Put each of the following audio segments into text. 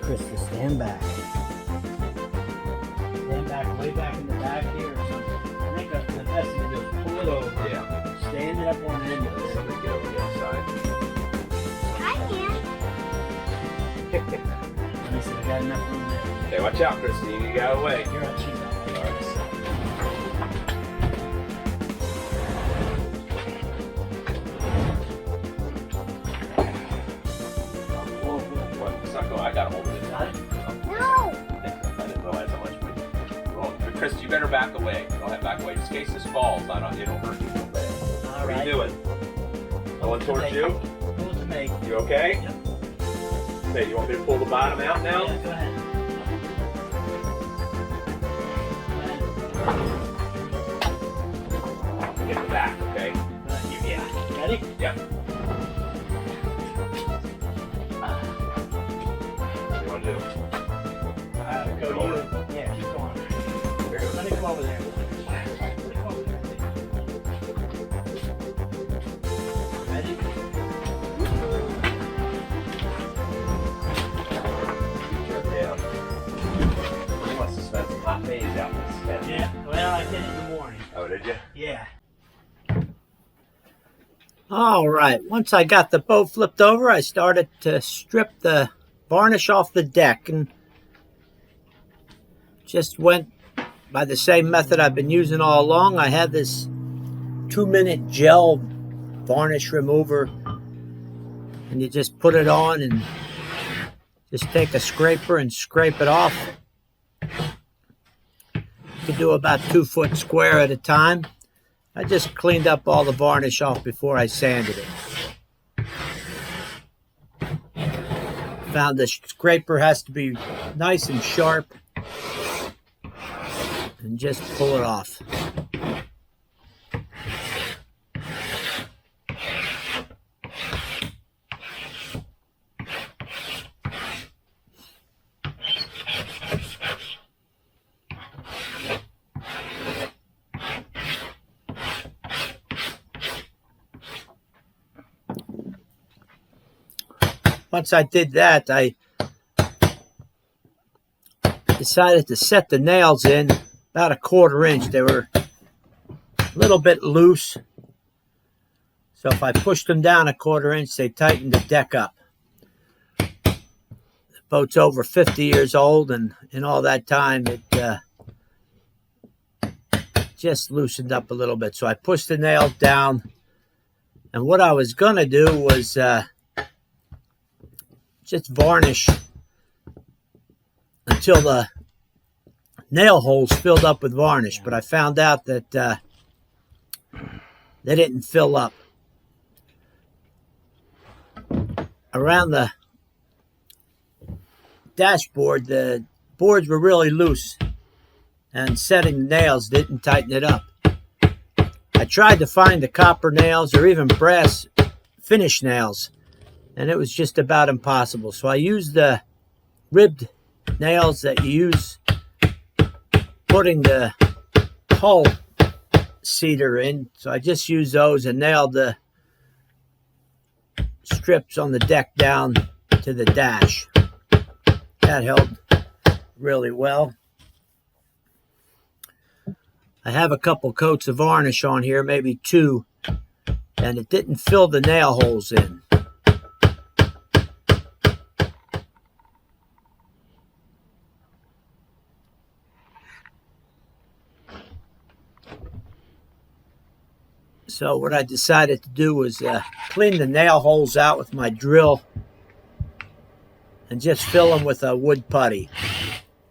Krista, stand back. Stand back, way back in the back here or something. I think the best thing to do is pull it over. Yeah. Stand it up on end of it. Somebody get over the other side. I can. Let me see, I got enough room there. Okay, watch out, Christy. You get out of the way. You're on, she's on. All right. What? It's not going. I got to hold it. Got it? No. I didn't realize how much we. Well, Chris, you better back away. Don't have back away. Just in case this falls, it'll hurt you a little bit. All What are right. you doing? Going towards you? Pull to me. You okay? Yep. Hey, you want me to pull the bottom out now? Yeah, go ahead. Get the back, okay? Yeah. Ready? Yep. What do you want to do? Go you. Yeah, keep going. Here goes. Let me come over there. Let me come over there. Ready? Turn down. He wants to spend some hot days out in this tent. Yeah. Well, I did it in the morning. Oh, did you? Yeah. All right. Once I got the boat flipped over, I started to strip the varnish off the deck and just went by the same method I've been using all along. I had this 2-minute gel varnish remover, and you just put it on and just take a scraper and scrape it off. You can do about 2 foot square at a time. I just cleaned up all the varnish off before I sanded it. Found the scraper has to be nice and sharp, and just pull it off. Once I did that, I decided to set the nails in about 1/4 inch. They were a little bit loose, so if I pushed them down 1/4 inch, they tightened the deck up. The boat's over 50 years old, and in all that time, it just loosened up a little bit. So I pushed the nails down, and what I was going to do was just varnish until the nail holes filled up with varnish, but I found out that they didn't fill up. Around the dashboard, the boards were really loose, and setting the nails didn't tighten it up. I tried to find the copper nails or even brass finish nails, and it was just about impossible. So I used the ribbed nails that you use putting the hull cedar in. So I just used those and nailed the strips on the deck down to the dash. That held really well. I have a couple coats of varnish on here, maybe 2, and it didn't fill the nail holes in. So what I decided to do was clean the nail holes out with my drill and just fill them with a wood putty.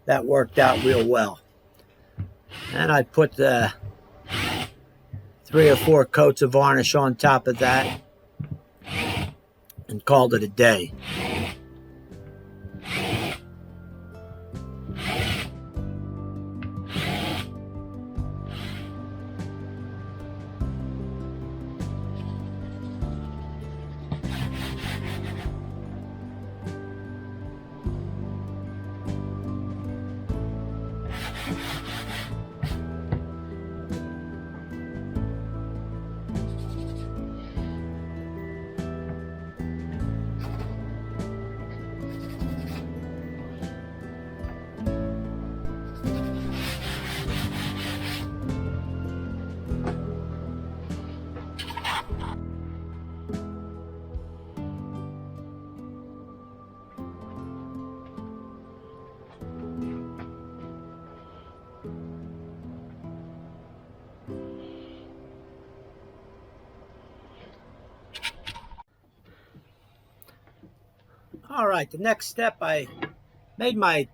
That worked out real well. And I put 3 or 4 coats of varnish on top of that and called it a day. All right, the next step, I made my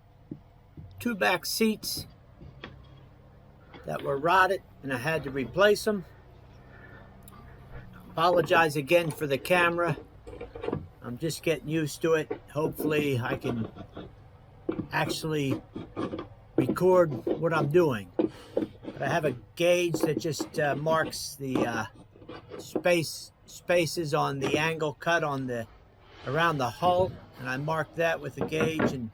two back seats that were rotted, and I had to replace them. Apologize again for the camera. I'm just getting used to it. Hopefully I can actually record what I'm doing. But I have a gauge that just marks the spaces on the angle cut on the around the hull, and I marked that with a gauge and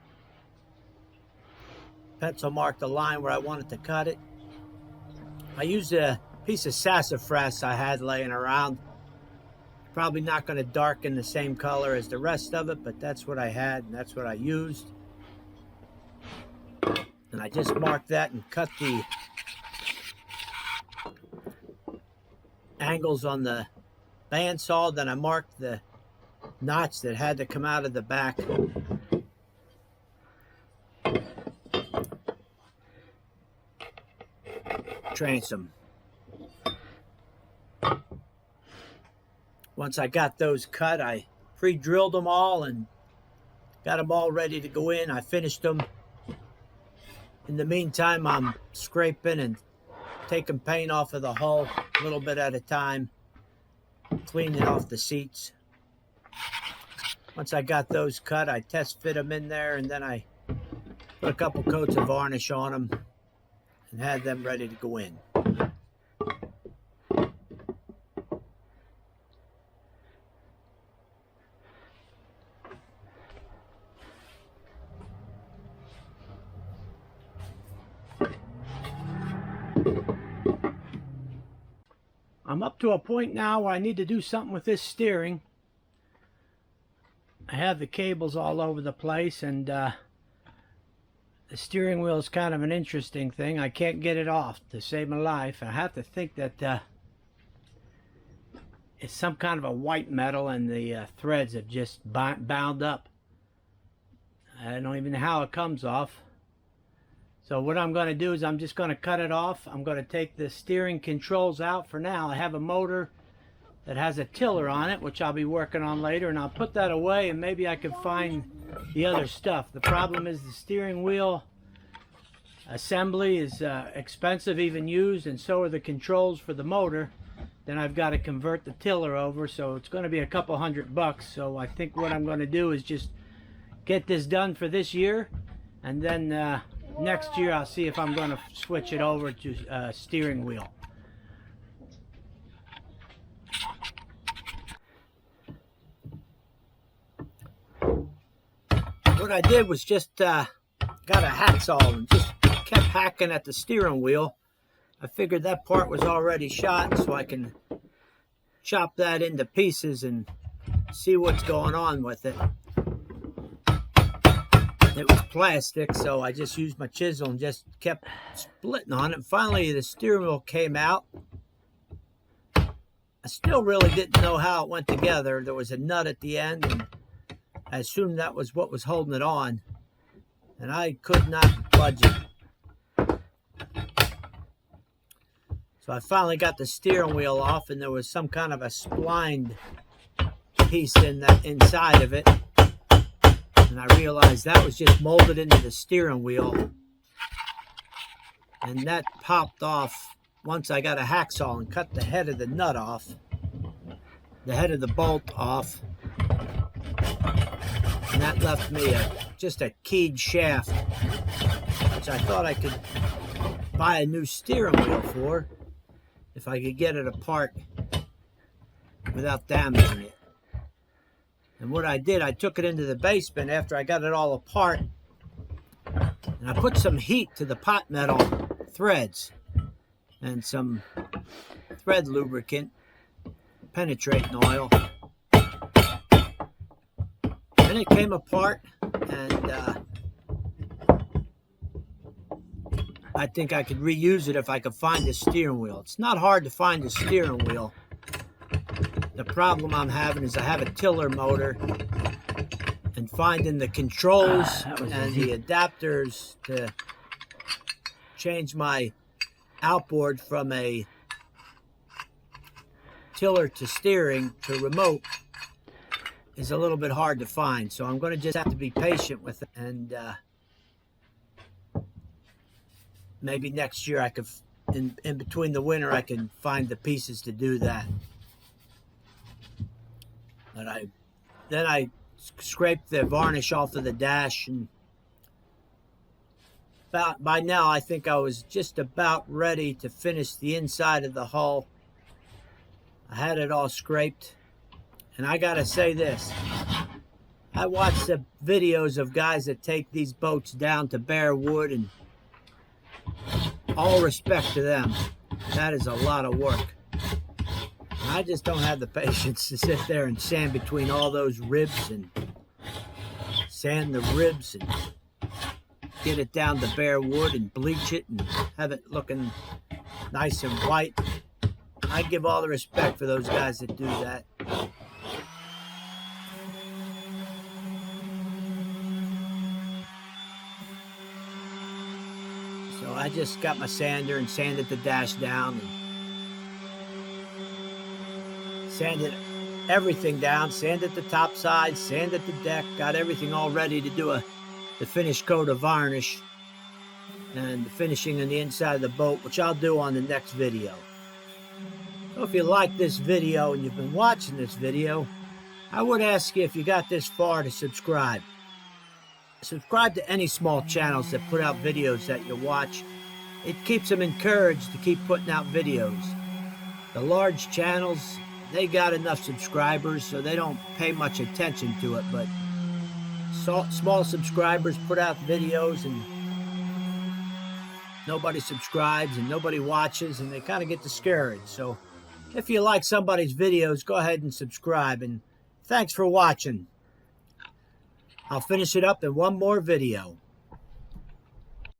pencil marked the line where I wanted to cut it. I used a piece of sassafras I had laying around. Probably not going to darken the same color as the rest of it, but that's what I had and that's what I used. And I just marked that and cut the angles on the bandsaw. Then I marked the knots that had to come out of the back. Transom. Once I got those cut, I pre-drilled them all and got them all ready to go in. I finished them. In the meantime, I'm scraping and taking paint off of the hull a little bit at a time, cleaning off the seats. Once I got those cut, I test fit them in there, and then I put a couple coats of varnish on them and had them ready to go in. I'm up to a point now where I need to do something with this steering. I have the cables all over the place, and the steering wheel is kind of an interesting thing. I can't get it off to save my life. I have to think that it's some kind of a white metal, and the threads have just bound up. I don't even know how it comes off. So what I'm going to do is I'm just going to cut it off. I'm going to take the steering controls out for now. I have a motor that has a tiller on it, which I'll be working on later, and I'll put that away, and maybe I can find the other stuff. The problem is the steering wheel assembly is expensive even used, and so are the controls for the motor. Then I've got to convert the tiller over, so it's going to be a couple $100. So I think what I'm going to do is just get this done for this year, and then next year I'll see if I'm going to switch it over to steering wheel. What I did was just got a hacksaw and just kept hacking at the steering wheel. I figured that part was already shot, so I can chop that into pieces and see what's going on with it. It was plastic, so I just used my chisel and just kept splitting on it. Finally, the steering wheel came out. I still really didn't know how it went together. There was a nut at the end, and I assumed that was what was holding it on, and I could not budge it. So I finally got the steering wheel off, and there was some kind of a splined piece inside of it. And I realized that was just molded into the steering wheel. And that popped off once I got a hacksaw and cut the head of the nut off. The head of the bolt off. And that left me just a keyed shaft, which I thought I could buy a new steering wheel for if I could get it apart without damaging it. And what I did, I took it into the basement after I got it all apart, and I put some heat to the pot metal threads and some thread lubricant, penetrating oil. And it came apart, and I think I could reuse it if I could find the steering wheel. It's not hard to find the steering wheel. The problem I'm having is I have a tiller motor, and finding the controls and the adapters to change my outboard from a tiller to steering to remote is a little bit hard to find, so I'm going to just have to be patient with it, and maybe next year I could, in between the winter, I can find the pieces to do that. But then I scraped the varnish off of the dash, and by now I think I was just about ready to finish the inside of the hull. I had it all scraped, and I gotta say this, I watched the videos of guys that take these boats down to bare wood, and all respect to them. That is a lot of work. I just don't have the patience to sit there and sand between all those ribs and sand the ribs and get it down to bare wood and bleach it and have it looking nice and white. I give all the respect for those guys that do that. So I just got my sander and sanded the dash down and sanded everything down, sanded the top side, sanded the deck, got everything all ready to do the finished coat of varnish and the finishing on the inside of the boat, which I'll do on the next video. So if you like this video and you've been watching this video, I would ask you, if you got this far, to subscribe. Subscribe to any small channels that put out videos that you watch. It keeps them encouraged to keep putting out videos. The large channels, they got enough subscribers, so they don't pay much attention to it, but small subscribers put out videos and nobody subscribes and nobody watches, and they kind of get discouraged. So if you like somebody's videos, go ahead and subscribe, and thanks for watching. I'll finish it up in one more video.